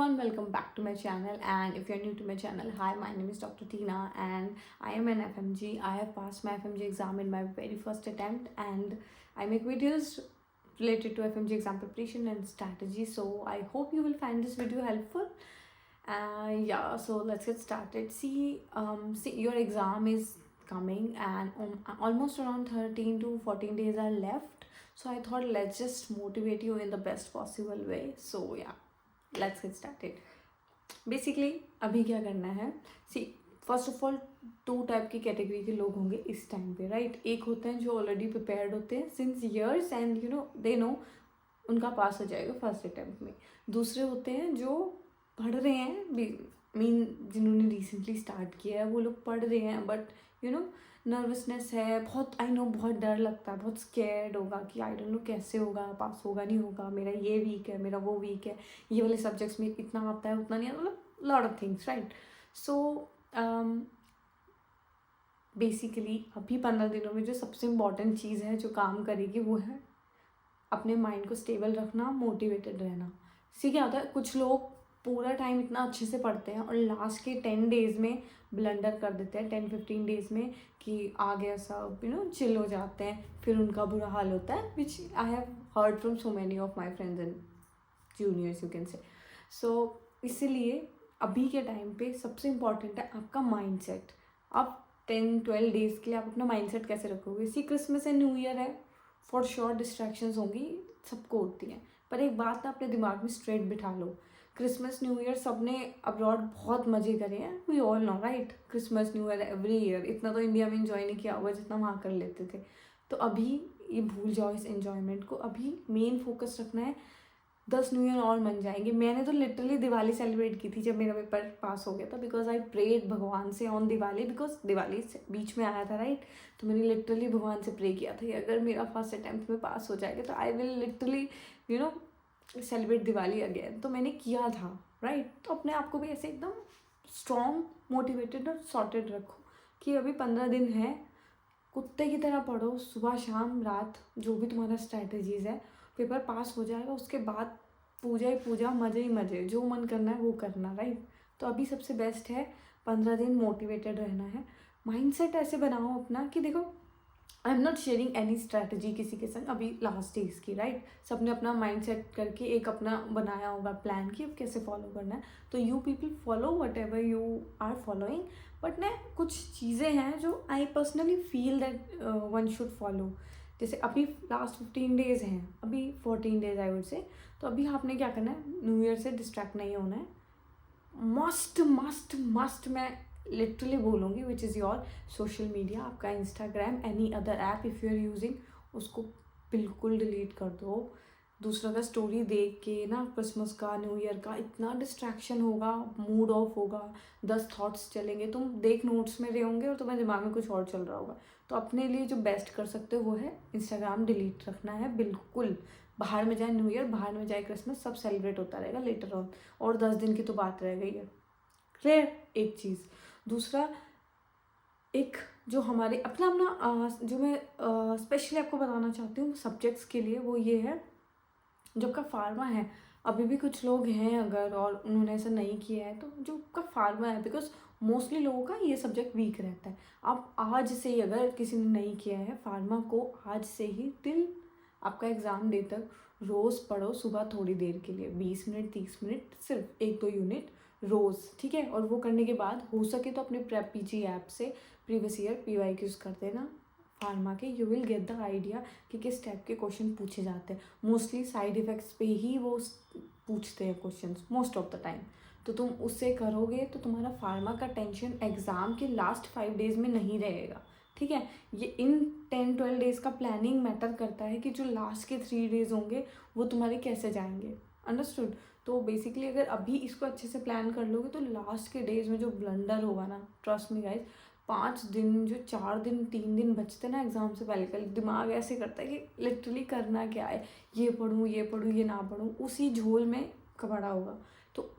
everyone, welcome back to my channel. And if you're new to my channel, hi, my name is Dr. Tina and I am an FMG. I have passed my FMG exam in my very first attempt and I make videos related to FMG exam preparation and strategy. So I hope you will find this video helpful. Yeah, so let's get started. See, your exam is coming and almost around 13 to 14 days are left. So I thought let's just motivate you in the best possible way. So yeah, let's get started. Basically अभी क्या करना है, see first of all two type की category के लोग होंगे इस time पे, राइट. एक होते हैं जो ऑलरेडी प्रिपेयर्ड होते हैं since years and they know उनका पास हो जाएगा फर्स्ट अटैम्प्ट में. दूसरे होते हैं जो पढ़ रहे हैं, जिन्होंने रिसेंटली स्टार्ट किया है वो लोग पढ़ रहे हैं बट नर्वसनेस है बहुत. आई नो बहुत डर लगता है, बहुत स्कैर्ड होगा कि आई डोंट नो कैसे होगा, पास होगा नहीं होगा, मेरा ये वीक है, मेरा वो वीक है, ये वाले सब्जेक्ट्स में इतना आता है उतना नहीं आता, मतलब lot of things, right. So basically अभी 15 दिनों में जो सबसे इम्पॉर्टेंट चीज़ है जो काम करेगी वो है अपने माइंड को स्टेबल रखना, मोटिवेटेड रहना. सी क्या होता है, कुछ लोग पूरा टाइम इतना अच्छे से पढ़ते हैं और लास्ट के 10 डेज़ में ब्लंडर कर देते हैं, 10-15 डेज़ में कि आ गया सब, चिल हो जाते हैं, फिर उनका बुरा हाल होता है, which I have heard from so many of my friends and juniors you can say. So इसीलिए अभी के टाइम पे सबसे इम्पॉर्टेंट है आपका माइंड सेट. आप 10-12 डेज़ के लिए आप अपना माइंड सेट कैसे रखोगे. सी क्रिसमस एंड न्यू ईयर है, फॉर श्योर डिस्ट्रैक्शंस होंगी, सबको होती हैं, पर एक बात ना अपने दिमाग में स्ट्रेट बिठा लो. क्रिसमस न्यू ईयर सबने अब्रॉड बहुत मज़े करे हैं, we all know, right. Christmas new year every year, इतना तो इंडिया में इन्जॉय नहीं किया होगा जितना वहाँ कर लेते थे. तो अभी ये भूल जाओ इस एन्जॉयमेंट को. अभी मेन फोकस रखना है 10 न्यू ईयर और मन जाएंगे. मैंने तो लिटरली दिवाली सेलिब्रेट की थी जब मेरा पेपर पास हो गया था, बिकॉज आई प्रेड भगवान से ऑन दिवाली, बिकॉज दिवाली बीच में आया था, राइट. तो मैंने लिटरली भगवान से प्रे किया था कि अगर मेरा फर्स्ट अटैम्प्ट में पास हो जाएगा तो I will literally celebrate Diwali again. तो मैंने किया था, राइट. तो अपने आप को भी ऐसे एकदम स्ट्रॉन्ग, मोटिवेटेड और सॉर्टेड रखो कि अभी 15 दिन है, कुत्ते की तरह पढ़ो, सुबह शाम रात, जो भी तुम्हारा स्ट्रैटेजीज़ है. पेपर पास हो जाएगा, उसके बाद पूजा ही पूजा, मज़े ही मज़े, जो मन करना है वो करना, राइट. तो अभी सबसे बेस्ट है 15 दिन मोटिवेटेड रहना है. माइंडसेट ऐसे बनाओ अपना कि देखो, आई am not sharing any strategy किसी के संग अभी लास्ट डेज की, राइट. सबने अपना माइंड सेट करके एक अपना बनाया होगा प्लान कि अब कैसे फॉलो करना है. तो you people follow whatever you are following, but ना कुछ चीज़ें हैं जो I personally feel that one should follow. जैसे अभी लास्ट 15 डेज़ हैं, अभी 14 डेज आई वुड से. तो अभी आपने क्या करना है, न्यू ईयर से डिस्ट्रैक्ट नहीं होना है. मस्ट मस्ट मस्ट मैं लिटरली बोलूँगी, which is your social media, आपका Instagram, any other app if you are using, उसको बिल्कुल डिलीट कर दो. दूसरा का स्टोरी देख के ना क्रिसमस का, न्यू ईयर का इतना डिस्ट्रैक्शन होगा, मूड ऑफ होगा, 10 थॉट्स चलेंगे, तुम देख नोट्स में रहे होंगे और तुम्हारे दिमाग में कुछ और चल रहा होगा. तो अपने लिए जो बेस्ट कर सकते हो वो है इंस्टाग्राम डिलीट रखना है बिल्कुल. बाहर में जाए न्यू ईयर, बाहर में जाए क्रिसमस, सब सेलिब्रेट होता रहेगा लेटर ऑन, और 10 दिन की तो बात रह गई है. क्लियर एक चीज़. दूसरा, एक जो हमारे अपना जो मैं स्पेशली आपको बताना चाहती हूँ सब्जेक्ट्स के लिए, वो ये है, जो आपका फार्मा है, अभी भी कुछ लोग हैं अगर और उन्होंने ऐसा नहीं किया है, तो जो आपका फार्मा है, बिकॉज मोस्टली लोगों का ये सब्जेक्ट वीक रहता है. आप आज से ही, अगर किसी ने नहीं किया है फार्मा को, आज से ही टिल आपका एग्ज़ाम डे तक रोज़ पढ़ो. सुबह थोड़ी देर के लिए 20 मिनट 30 मिनट, सिर्फ 1-2 यूनिट रोज़, ठीक है. और वो करने के बाद हो सके तो अपने प्रेप पीजी ऐप से प्रीवियस ईयर PYQs कर देना फार्मा के. You will get the idea कि किस टाइप के क्वेश्चन पूछे जाते हैं. मोस्टली साइड इफ़ेक्ट्स पे ही वो पूछते हैं questions most of the time. तो तुम उससे करोगे तो तुम्हारा फार्मा का टेंशन एग्ज़ाम के लास्ट 5 डेज़ में नहीं रहेगा, ठीक है. ये इन 10-12 डेज़ का प्लानिंग मैटर करता है कि जो लास्ट के 3 डेज़ होंगे वो तुम्हारे कैसे जाएंगे. अंडरस्टूड. तो बेसिकली अगर अभी इसको अच्छे से प्लान कर लोगे तो लास्ट के डेज़ में जो ब्लंडर होगा ना, ट्रस्ट मी गाइज, 5 दिन, जो 4 दिन 3 दिन बचते ना एग्ज़ाम से पहले, दिमाग ऐसे करता है कि लिटरली करना क्या है, ये पढ़ूँ ये पढ़ूँ ये ना पढ़ूँ, उसी झोल में कपड़ा होगा. तो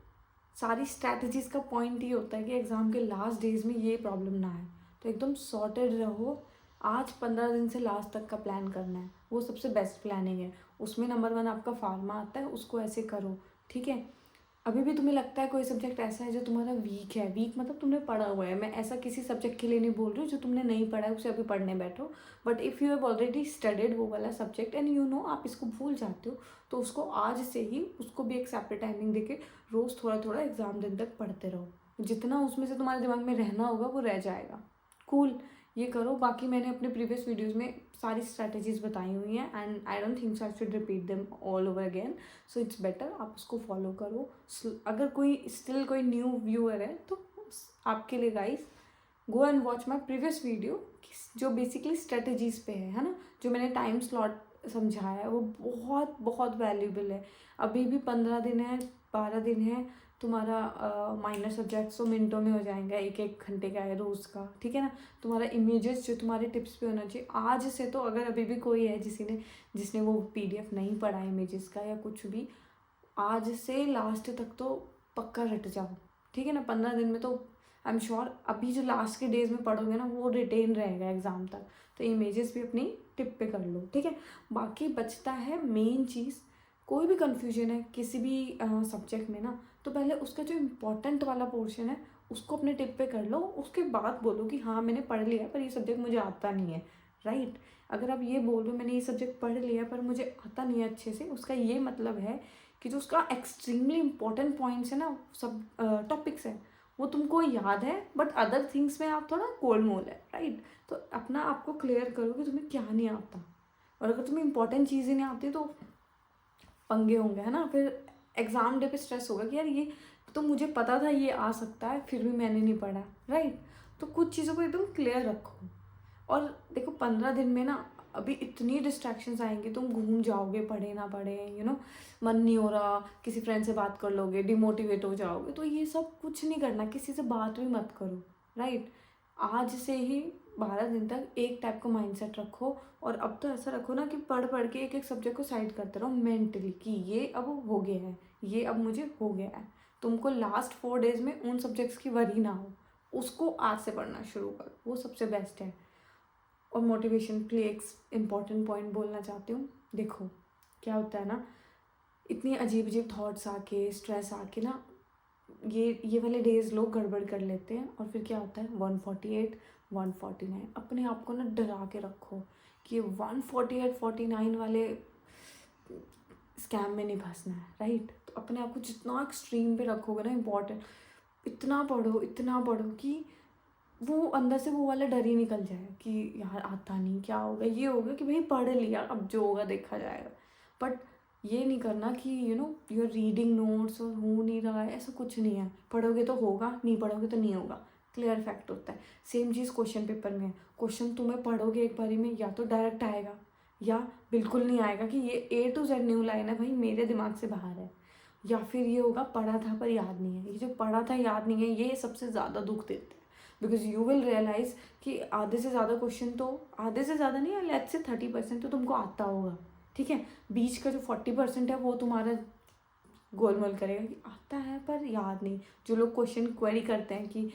सारी स्ट्रैटेजीज़ का पॉइंट ये होता है कि एग्ज़ाम के लास्ट डेज़ में ये प्रॉब्लम ना आए. तो एकदम सॉर्टेड रहो. आज 15 दिन से लास्ट तक का प्लान करना है, वो सबसे बेस्ट प्लानिंग है. उसमें नंबर 1 आपका फार्मा आता है, उसको ऐसे करो, ठीक है. अभी भी तुम्हें लगता है कोई सब्जेक्ट ऐसा है जो तुम्हारा वीक है, वीक मतलब तुमने पढ़ा हुआ है, मैं ऐसा किसी सब्जेक्ट के लिए नहीं बोल रही हूँ जो तुमने नहीं पढ़ा है उसे अभी पढ़ने बैठो, but if you have already studied वो वाला सब्जेक्ट एंड यू नो आप इसको भूल जाते हो, तो उसको आज से ही उसको भी एक सेपरेट टाइमिंग देके रोज़ थोड़ा थोड़ा एग्ज़ाम दिन तक पढ़ते रहो, जितना उसमें से तुम्हारे दिमाग में रहना होगा वो रह जाएगा। कूल, ये करो। बाकी मैंने अपने प्रीवियस वीडियोज़ में सारी स्ट्रैटेजीज बताई हुई हैं and I don't think so I should repeat them all over again, so it's better आप उसको फॉलो करो। अगर कोई स्टिल कोई न्यू व्यूअर है तो आपके लिए guys go and watch my previous video जो बेसिकली स्ट्रेटजीज पे है ना, जो मैंने टाइम स्लॉट समझाया है वो बहुत बहुत वैल्यूबल है। अभी भी 15 दिन है, 12 दिन है, तुम्हारा माइनर सब्जेक्ट्स तो मिनटों में हो जाएंगे, एक एक घंटे का है रोज़ का, ठीक है ना। तुम्हारा इमेजेस जो तुम्हारे टिप्स पे होना चाहिए आज से, तो अगर अभी भी कोई है जिसने वो PDF नहीं पढ़ा इमेजेस का या कुछ भी, आज से लास्ट तक तो पक्का रट जाओ, ठीक है ना। 15 दिन में तो आई एम श्योर अभी जो लास्ट के डेज में पढ़ोगे ना वो रिटेन रहेगा एग्ज़ाम तक, तो इमेजेस भी अपनी टिप पे कर लो, ठीक है। बाकी बचता है मेन चीज़, कोई भी कन्फ्यूजन है किसी भी सब्जेक्ट में ना, तो पहले उसका जो इम्पोर्टेंट वाला पोर्शन है उसको अपने टिप पे कर लो, उसके बाद बोलो कि हाँ मैंने पढ़ लिया पर ये सब्जेक्ट मुझे आता नहीं है, राइट। अगर आप ये बोल दो मैंने ये सब्जेक्ट पढ़ लिया पर मुझे आता नहीं है अच्छे से, उसका ये मतलब है कि जो उसका एक्सट्रीमली इम्पोर्टेंट पॉइंट्स है ना, सब टॉपिक्स है वो तुमको याद है, बट अदर थिंग्स में आप थोड़ा गोलमोल है, राइट। तो अपना आपको क्लियर करो कि तुम्हें क्या नहीं आता, और अगर तुम्हें इंपॉर्टेंट चीज़ें नहीं आती तो पंगे होंगे, है ना। फिर एग्ज़ाम डे पे स्ट्रेस होगा कि यार ये तो मुझे पता था ये आ सकता है फिर भी मैंने नहीं पढ़ा, राइट। तो कुछ चीज़ों को एकदम क्लियर रखो। और देखो 15 दिन में ना अभी इतनी डिस्ट्रैक्शंस आएंगे, तुम घूम जाओगे पढ़े ना पढ़े, मन नहीं हो रहा, किसी फ्रेंड से बात कर लोगे, डिमोटिवेट हो जाओगे, तो ये सब कुछ नहीं करना, किसी से बात भी मत करो, राइट। आज से ही 12 दिन तक एक टाइप का माइंडसेट रखो, और अब तो ऐसा रखो ना कि पढ़ पढ़ के एक एक सब्जेक्ट को साइड करते रहो मेंटली कि ये अब हो गया है, ये अब मुझे हो गया है। तुमको लास्ट 4 डेज में उन सब्जेक्ट्स की वरी ना हो, उसको आज से पढ़ना शुरू करो, वो सबसे बेस्ट है। और मोटिवेशन के लिए एक इम्पॉर्टेंट पॉइंट बोलना चाहती हूँ। देखो क्या होता है ना, इतनी अजीब अजीब थॉट्स आके स्ट्रेस आके ना ये वाले डेज लोग गड़बड़ कर लेते हैं, और फिर क्या होता है 148 149 अपने आप को ना डरा के रखो कि 148 49 वाले स्कैम में नहीं फंसना है, राइट। तो अपने आप को जितना एक्सट्रीम पे रखोगे ना, इम्पॉर्टेंट इतना पढ़ो कि वो अंदर से वो वाला डर ही निकल जाए कि यार आता नहीं, क्या होगा, ये होगा कि भाई पढ़ लिया अब जो होगा देखा जाएगा। बट ये नहीं करना कि यू आर रीडिंग नोट्स और हो नहीं रहा है, ऐसा कुछ नहीं है। पढ़ोगे तो होगा, नहीं पढ़ोगे तो नहीं होगा, क्लियर फैक्ट होता है। सेम चीज़ क्वेश्चन पेपर में है, क्वेश्चन तुम्हें पढ़ोगे एक बारी में या तो डायरेक्ट आएगा या बिल्कुल नहीं आएगा कि ये A to Z new line है भाई मेरे दिमाग से बाहर है, या फिर ये होगा पढ़ा था पर याद नहीं है। ये जो पढ़ा था याद नहीं है ये सबसे ज़्यादा दुख देते हैं, बिकॉज यू विल रियलाइज कि आधे से ज़्यादा क्वेश्चन तो, आधे से ज़्यादा नहीं, लेट्स से 30% तो तुमको आता होगा, ठीक है। बीच का जो 40% है वो तुम्हारा गोलमोल करेगा कि आता है पर याद नहीं। जो लोग क्वेश्चन क्वेरी करते हैं कि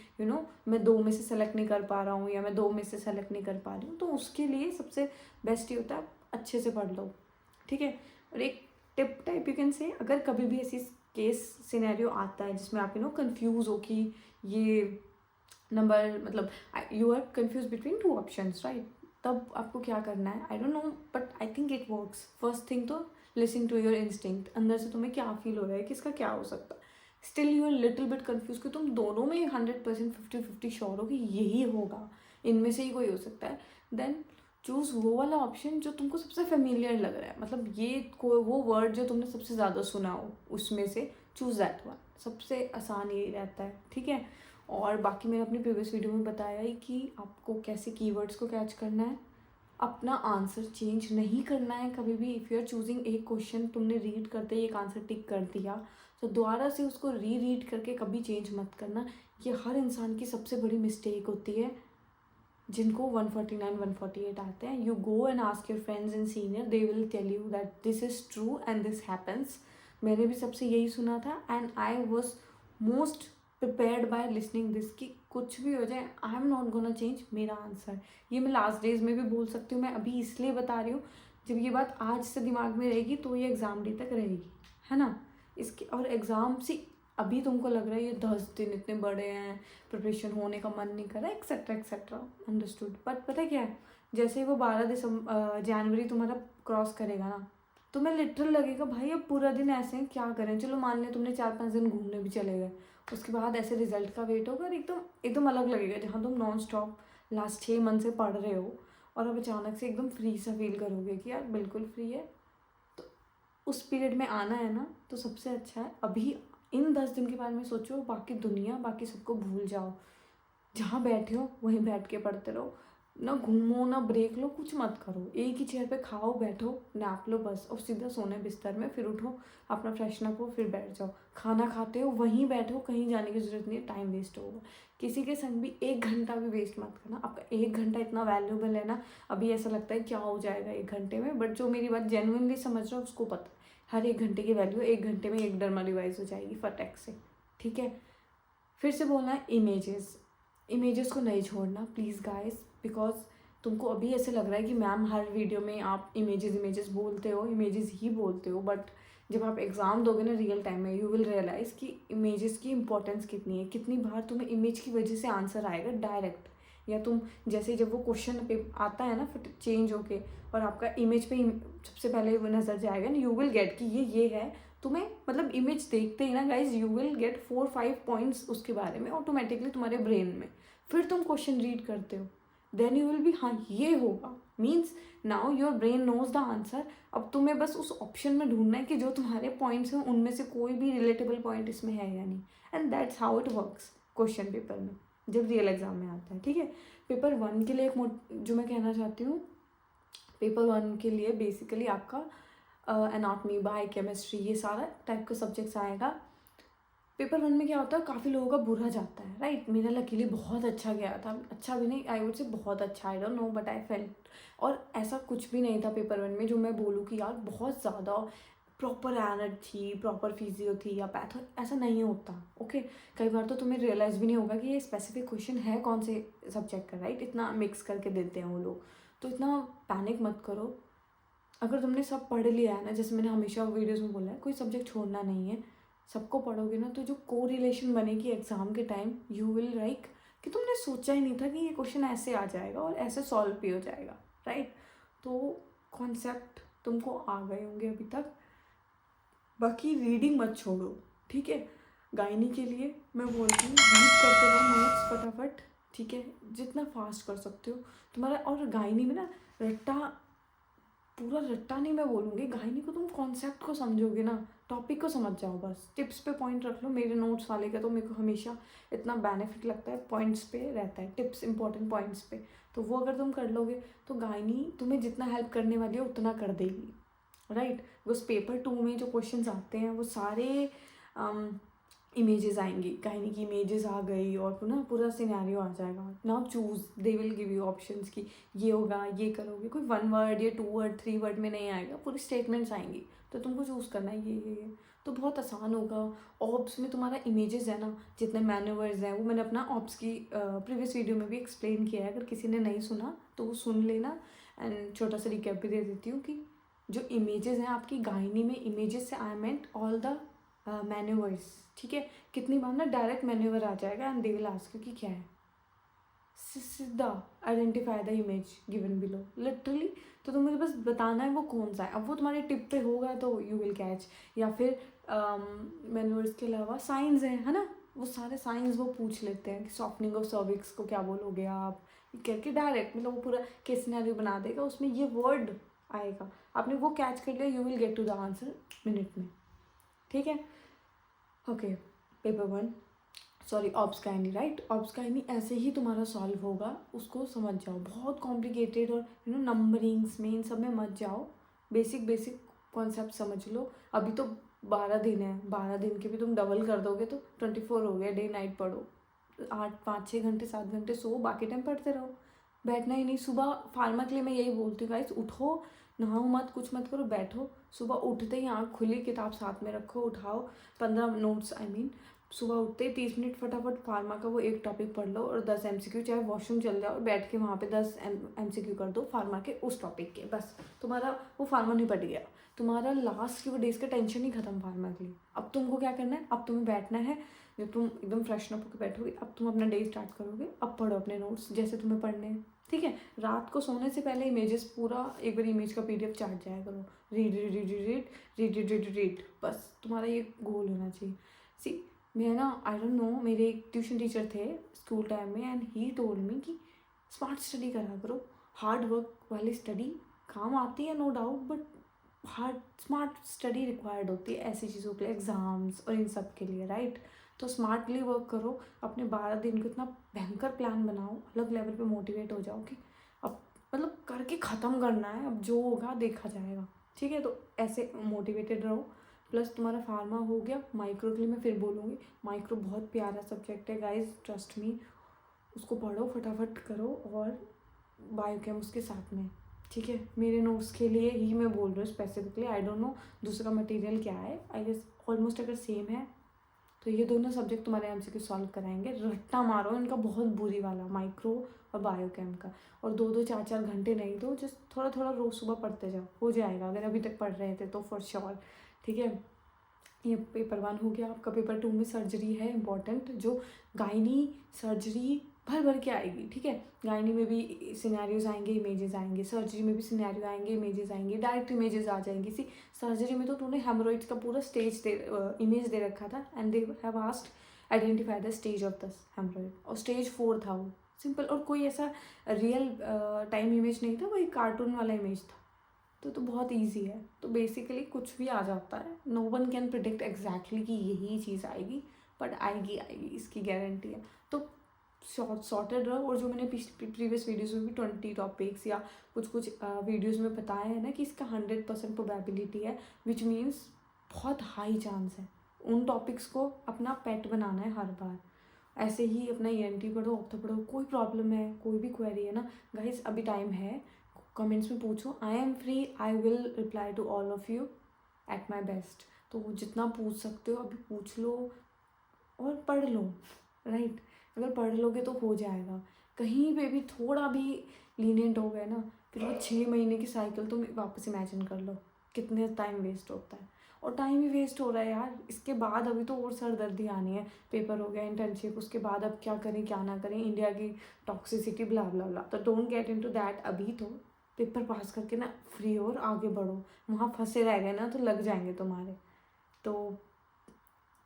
मैं 2 में से सेलेक्ट नहीं कर पा रहा हूँ या मैं 2 में से सेलेक्ट नहीं कर पा रही हूँ, तो उसके लिए सबसे बेस्ट ये होता है अच्छे से पढ़ लो, ठीक है। और एक टिप टाइप यू कैन से, अगर कभी भी ऐसी केस सिनेरियो आता है जिसमें आप कंफ्यूज हो कि ये नंबर मतलब you are confuse between 2 options, right. तब आपको क्या करना है, I don't know but I think it works. First thing तो लिसन टू योर इंस्टिंक्ट, अंदर से तुम्हें क्या फील हो रहा है, किसका क्या हो सकता है। Still you are little bit confuse कि तुम दोनों में 100% 50-50 श्योर हो कि यही होगा, इनमें से ही कोई हो सकता है। देन चूज़ वो वाला ऑप्शन जो तुमको सबसे फेमिलियर लग रहा है, मतलब ये कोई वो वर्ड जो तुमने सबसे ज़्यादा सुना हो उसमें से चूज़ दैट वन, सबसे आसान यही रहता है, ठीक है। और बाकी मैंने अपनी प्रीवियस वीडियो में बताया ही कि आपको कैसे कीवर्ड्स को कैच करना है, अपना आंसर चेंज नहीं करना है कभी भी। इफ़ यू आर चूजिंग एक क्वेश्चन, तुमने रीड करते ही एक आंसर टिक कर दिया तो दोबारा से उसको रीड करके कभी चेंज मत करना। ये हर इंसान की सबसे बड़ी मिस्टेक होती है जिनको 149 148 आते हैं। You go and ask your friends and senior, they will tell you that this is true and this happens. मैंने भी सबसे यही सुना था and I was most prepared by listening this कि कुछ भी हो जाए I am not gonna change मेरा आंसर। ये मैं लास्ट डेज में भी बोल सकती हूँ, मैं अभी इसलिए बता रही हूँ जब ये बात आज से दिमाग में रहेगी तो ये एग्ज़ाम डे तक रहेगी, है ना। इसके और एग्ज़ाम से अभी तुमको लग रहा है ये 10 दिन इतने बड़े हैं, प्रिपरेशन होने का मन नहीं कर रहा, एक्सेट्रा एक्सेट्रा, अंडरस्टूड। बट पता है क्या है, जैसे ही वो 12 जनवरी तुम्हारा क्रॉस करेगा ना, तुम्हें लिटरल लगेगा भाई अब पूरा दिन ऐसे हैं, क्या करें। चलो मान लिया तुमने 4-5 दिन घूमने भी चले गए, उसके बाद ऐसे रिजल्ट का वेट होगा और एकदम एकदम अलग लगेगा, जहाँ तुम नॉन स्टॉप लास्ट 6 मंथ से पढ़ रहे हो और अब अचानक से एकदम फ्री सा फील करोगे कि यार बिल्कुल फ्री है। तो उस पीरियड में आना है ना, तो सबसे अच्छा है अभी इन 10 दिन के बारे में सोचो, बाकी दुनिया बाकी सबको भूल जाओ, जहाँ बैठे हो वहीं बैठ के पढ़ते रहो, ना घूमो ना ब्रेक लो, कुछ मत करो, एक ही चेयर पे खाओ बैठो नैप लो बस, और सीधा सोने बिस्तर में, फिर उठो अपना फ्रेशन अप हो फिर बैठ जाओ, खाना खाते हो वहीं बैठो, कहीं जाने की ज़रूरत नहीं है, टाइम वेस्ट होगा। किसी के संग भी 1 घंटा भी वेस्ट मत करना, आपका 1 घंटा इतना वैल्यूबल है ना। अभी ऐसा लगता है क्या हो जाएगा 1 घंटे में, बट जो मेरी बात जेन्युइनली समझ रहा है उसको पता है हर 1 घंटे की वैल्यू 1 घंटे में 1 डर्मा रिवाइज हो जाएगी फटैक से, ठीक है। फिर से बोलना है इमेजेस को नहीं छोड़ना प्लीज़ गाइस, बिकॉज तुमको अभी ऐसे लग रहा है कि मैम हर वीडियो में आप इमेजेस बोलते हो, इमेजेस ही बोलते हो, बट जब आप एग्ज़ाम दोगे ना रियल टाइम में, यू विल रियलाइज़ कि इमेजेस की इंपॉर्टेंस कितनी है, कितनी बार तुम्हें इमेज की वजह से आंसर आएगा डायरेक्ट, या तुम जैसे जब वो क्वेश्चन पे आता है ना फिर चेंज होके और आपका इमेज पे सबसे पहले वो नज़र जाएगा ना, यू विल गेट कि ये है, तुम्हें मतलब इमेज देखते ही ना guys you will gate 4-5 points उसके बारे में ऑटोमेटिकली तुम्हारे ब्रेन में। फिर तुम क्वेश्चन रीड करते हो, देन यू विल बी हाँ ये होगा, means now your brain knows the answer. अब तुम्हें बस उस ऑप्शन में ढूंढना है कि जो तुम्हारे पॉइंट्स हैं उनमें से कोई भी रिलेटेबल पॉइंट इसमें है या नहीं, and that's how it works question paper में जब रियल एग्जाम में आता है, ठीक है। पेपर 1 के लिए जो मैं कहना चाहती हूँ, पेपर 1 के लिए बेसिकली आपका एनाटॉमी बायो केमिस्ट्री ये सारा टाइप का सब्जेक्ट्स आएगा। पेपर 1 में क्या होता है, काफ़ी लोगों का बुरा जाता है, राइट। मेरा लकीली बहुत अच्छा गया था, अच्छा भी नहीं, आई वुड से बहुत अच्छा, आई don't know but I felt. और ऐसा कुछ भी नहीं था पेपर 1 में जो मैं बोलूँ कि यार बहुत ज़्यादा प्रॉपर एनर्ट थी, प्रॉपर फिजियो थी या पैथो, ऐसा नहीं होता, ओके। कई बार तो तुम्हें रियलाइज़ भी नहीं होगा कि ये स्पेसिफिक क्वेश्चन है कौन से सब्जेक्ट का, राइट। इतना मिक्स करके देते हैं वो लोग, तो इतना पैनिक मत करो। अगर तुमने सब पढ़ लिया है ना, जैसे मैंने हमेशा वीडियोज़ में बोला है, कोई सब्जेक्ट छोड़ना नहीं है, सबको पढ़ोगे ना तो जो को रिलेशन बनेगी एग्ज़ाम के टाइम, यू विल लाइक कि तुमने सोचा ही नहीं था कि ये क्वेश्चन ऐसे आ जाएगा और ऐसे सॉल्व भी हो जाएगा, राइट। तो कॉन्सेप्ट तुमको आ गए होंगे अभी तक, बाकी रीडिंग मत छोड़ो, ठीक है। गायनी के लिए मैं बोलती हूँ रीड करते रहो नोट्स फटाफट, ठीक है, जितना फास्ट कर सकते हो तुम्हारा। और गायनी में ना रट्टा, पूरा रट्टा नहीं मैं बोलूँगी, गायनी को तुम कॉन्सेप्ट को समझोगे ना, टॉपिक को समझ जाओ, बस टिप्स पे पॉइंट रख लो। मेरे नोट्स वाले का तो मेरे को हमेशा इतना बेनिफिट लगता है, पॉइंट्स पे रहता है, टिप्स इंपॉर्टेंट पॉइंट्स पे, तो वो अगर तुम कर लोगे तो गायनी तुम्हें जितना हेल्प करने वाली है उतना कर देगी, राइट। बस पेपर 2 में जो क्वेश्चंस आते हैं वो सारे इमेजेस आएंगी, गायनी की इमेजेस आ गई और ना पूरा सिनेरियो आ जाएगा। Now choose, they will give you options कि ये होगा, ये करोगे, कोई 1 वर्ड या 2 वर्ड 3 वर्ड में नहीं आएगा, पूरी स्टेटमेंट्स आएंगी, तो तुमको चूज़ करना है ये, तो बहुत आसान होगा। ऑब्स में तुम्हारा इमेजेस है ना, जितने मैन्यूवर्स हैं वो मैंने अपना ऑब्स की प्रीवियस वीडियो में भी एक्सप्लेन किया है, अगर किसी ने नहीं सुना तो वो सुन लेना। एंड छोटा सा रिकैप भी दे देती हूँ कि जो इमेजेस हैं आपकी गायनी में, इमेजेस से आई मेंट ऑल द मैन्यूवर्स, ठीक है। कितनी बार ना डायरेक्ट मैन्यूवर आ जाएगा and they will ask you कि क्या है, सीधा identify the image given below, literally. तो तुम्हें बस बताना है वो कौन सा है, अब वो तुम्हारे टिप पे होगा तो यू विल कैच। या फिर मैन्यूवर्स के अलावा साइंस है ना, वो सारे साइंस वो पूछ लेते हैं कि सॉफ्टनिंग ऑफ सर्विक्स को क्या बोलोगे आप, करके डायरेक्ट मतलब वो पूरा केस सिनेरियो बना देगा, उसमें ये वर्ड आएगा, आपने वो कैच कर लिया, you will get to the answer minute में, ठीक है। Okay, paper 1 sorry obs gynae, right. Obs gynae ऐसे ही तुम्हारा सॉल्व होगा, उसको समझ जाओ, बहुत कॉम्प्लिकेटेड और नंबरिंग्स में इन सब में मत जाओ, बेसिक कॉन्सेप्ट समझ लो। अभी तो 12 दिन है, 12 दिन के भी तुम डबल कर दोगे तो 24 हो गया, डे नाइट पढ़ो, 5-6 घंटे 7 घंटे सो, बाकी टाइम पढ़ते रहो, बैठना ही नहीं। सुबह फार्मा के लिए मैं यही बोलती हूँ गाइस, उठो, नहाओ मत, कुछ मत करो, बैठो, सुबह उठते ही आँख खुली, किताब साथ में रखो, उठाओ 15 नोट्स, आई मीन सुबह उठते ही 30 मिनट फटाफट फार्मा का वो एक टॉपिक पढ़ लो और 10 MCQ, चाहे वॉशरूम चल जाओ बैठ के वहाँ पे 10 MCQ कर दो फार्मा के उस टॉपिक के, बस तुम्हारा वो फार्मा निपट गया। तुम्हारा लास्ट की वो डेज का टेंशन ही खत्म फार्मा के लिए। अब तुमको क्या करना है, अब तुम्हें बैठना है, जब तुम एकदम फ्रेशन अप होकर बैठोगे अब तुम अपना डे स्टार्ट करोगे, अब पढ़ो अपने नोट्स जैसे तुम्हें पढ़ने हैं, ठीक है। रात को सोने से पहले इमेजेस पूरा एक बार इमेज का PDF चाट जाया करो, read read read read read read read read, बस तुम्हारा ये गोल होना चाहिए। सी मैं ना आई डोंट नो, मेरे एक ट्यूशन टीचर थे स्कूल टाइम में एंड ही टोल्ड मी कि स्मार्ट स्टडी करा करो, हार्ड वर्क वाली स्टडी काम आती है no doubt, but hard smart study required होती है ऐसी चीज़ों के लिए, एग्ज़ाम्स और इन सब के लिए, राइट। तो स्मार्टली वर्क करो, अपने 12 दिन को इतना भयंकर प्लान बनाओ, अलग लेवल पे मोटिवेट हो जाओ कि अब मतलब करके ख़त्म करना है, अब जो होगा देखा जाएगा, ठीक है। तो ऐसे मोटिवेटेड रहो। प्लस तुम्हारा फार्मा हो गया, माइक्रो के लिए मैं फिर बोलूँगी, माइक्रो बहुत प्यारा सब्जेक्ट है गाइज, ट्रस्ट मी, उसको पढ़ो फटाफट करो, और बायोकेम उसके साथ में, ठीक है। मेरे नोट्स के लिए ही मैं बोल रही हूँ स्पेसिफिकली, आई डोंट नो दूसरा मटेरियल क्या है, आई गेस ऑलमोस्ट अगर सेम है तो ये दोनों सब्जेक्ट तुम्हारे MCQ सॉल्व कराएंगे। रट्टा मारो इनका बहुत बुरी वाला, माइक्रो और बायोकेम का, और 2-2 4-4 घंटे नहीं दो, जस्ट थोड़ा थोड़ा रोज़ सुबह पढ़ते जाओ, हो जाएगा अगर अभी तक पढ़ रहे थे तो फॉर श्योर, ठीक है। ये पेपर 1 हो गया। आपका पेपर 2 में सर्जरी है इंपॉर्टेंट, जो गायनी सर्जरी भर भर के आएगी, ठीक है। गायनी में भी सिनेरियोज आएंगे, इमेजेस आएंगे, सर्जरी में भी सिनेरियो आएंगे, इमेजेस आएंगे, डायरेक्ट इमेजेस आ जाएंगी। सी सर्जरी में तो तूने हेमोरॉइड्स का पूरा स्टेज इमेज दे रखा था and they have asked identify the stage of the hemorrhoid, और स्टेज 4 था वो, सिंपल। और कोई ऐसा रियल टाइम इमेज नहीं था, वो एक कार्टून वाला इमेज था, तो बहुत इजी है। तो बेसिकली कुछ भी आ जाता है, no one can predict exactly कि यही चीज़ आएगी, बट आएगी आएगी, इसकी गारंटी है। तो सॉर्टेड रहो। और जो मैंने प्रीवियस वीडियोज़ में भी 20 टॉपिक्स या कुछ कुछ वीडियोज़ में बताया है ना कि इसका 100% प्रोबेबिलिटी है, विच मीन्स बहुत हाई चांस है। उन टॉपिक्स को अपना पेट बनाना है हर बार। ऐसे ही अपना ENT पढ़ो, ऑप्थो पढ़ो, कोई प्रॉब्लम है, कोई भी क्वेरी है ना गाइस, अभी टाइम है, कमेंट्स में पूछो, I am free, I will reply to all of you at my best. तो जितना पूछ सकते हो अभी पूछ लो और पढ़ लो, राइट। अगर पढ़ लोगे तो हो जाएगा। कहीं पे भी थोड़ा भी लीनियंट हो गए ना, फिर वो 6 महीने की साइकिल तुम वापस इमेजिन कर लो कितने टाइम वेस्ट होता है। और टाइम ही वेस्ट हो रहा है यार, इसके बाद अभी तो और सरदर्दी आनी है, पेपर हो गया, इंटर्नशिप, उसके बाद अब क्या करें क्या ना करें, इंडिया की टॉक्सिसिटी, ब्ला ब्ला ब्ला। तो डोंट गेट इनटू दैट, अभी तो पेपर पास करके ना फ्री हो और आगे बढ़ो। वहाँ फंसे रह गए ना तो लग जाएंगे तुम्हारे। तो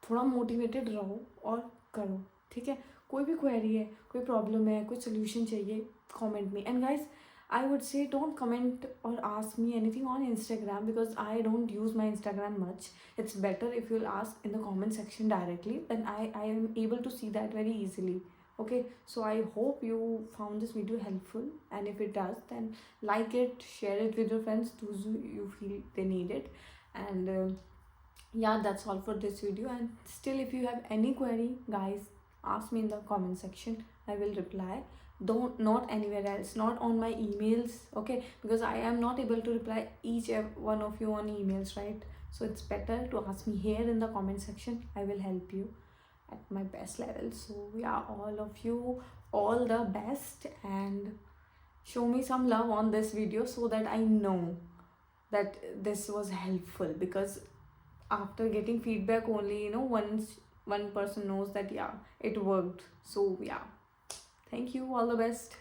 थोड़ा मोटिवेटेड रहो और करो, ठीक है। कोई भी क्वेरी है, कोई प्रॉब्लम है, कोई सोल्यूशन चाहिए, comment me. And guys I would say don't comment or ask me anything on Instagram because I don't use my Instagram much. It's better if you'll ask in the comment section directly, then I am able to see that very easily. Okay, so I hope you found this video helpful, and if it does then like it, share it with your friends, those who you feel they need it. And yeah, that's all for this video. And still, if you have any query guys, ask me in the comment section, I will reply. Don't, not anywhere else, not on my emails, okay, because I am not able to reply each one of you on emails, right? So it's better to ask me here in the comment section. I will help you at my best level. So yeah, all of you, all the best, and show me some love on this video so that I know that this was helpful, because after getting feedback only, once one person knows that yeah, it worked. So yeah, thank you, all the best.